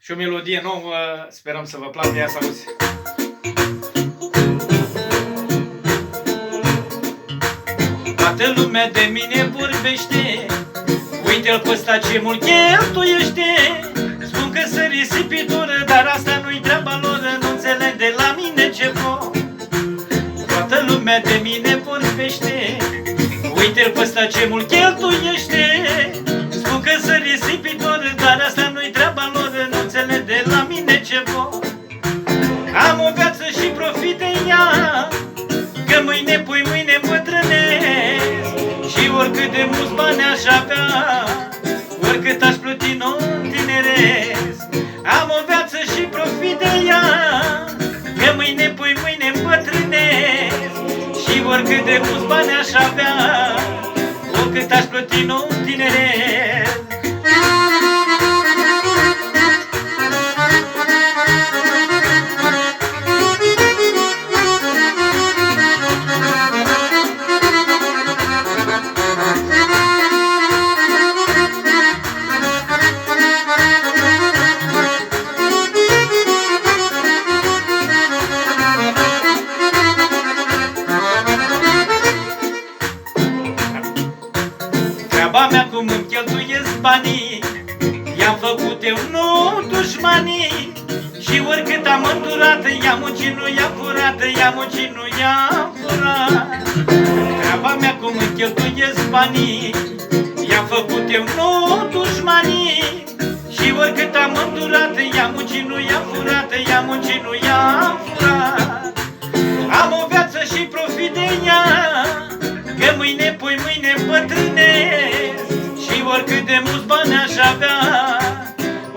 și o melodie nouă, sperăm să vă placă, ea să auzi. Toată lumea de mine vorbește, uite-l pe ăsta ce mult cheltuiește. Spun că sunt risipitor, dar asta nu-i treaba lor, nu înțeleg de la mine ce vor. Toată lumea de mine vorbește, uite-l pe ăsta ce mult cheltuiește. Spun că sunt risipitor, dar asta nu-i treaba lor, nu înțeleg de la mine ce vor. Am o viață și profit de ea, că mâine pui mâine îmbătrânesc. Și oricât de mulți bani aș avea, oricât aș plăti nu tineresc. Am o viață și profit de ea, că mâine pui mâine îmbătrânesc. Și oricât de mulți bani aș avea, oricât aș plăti nu tineresc. Treaba mea cum îmi cheltuiesc banii, i-am făcut eu, nu dușmanii. Și oricât am îndurat, i-am muncit, nu i-am furat, i-am muncit, nu i-am furat. Treaba mea cum îmi cheltuiesc banii, i-am făcut eu, nu dușmanii. Și oricât am îndurat, i-am muncit, nu i-am furat, i-am muncit, nu i-am furat. Am o viață și profit de ea, că mâine pui mâine îmbătrânesc. Și oricât de mulți bani aș avea,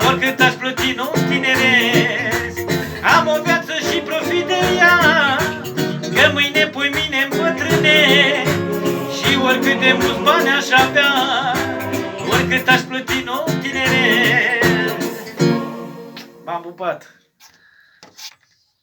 oricât aș plăti nu tineresc. Am o viață și profit de ea, că mâine pui mâine îmbătrânesc. Și oricât de mulți bani aș avea, oricât aș plăti nu tineresc. M-am pupat.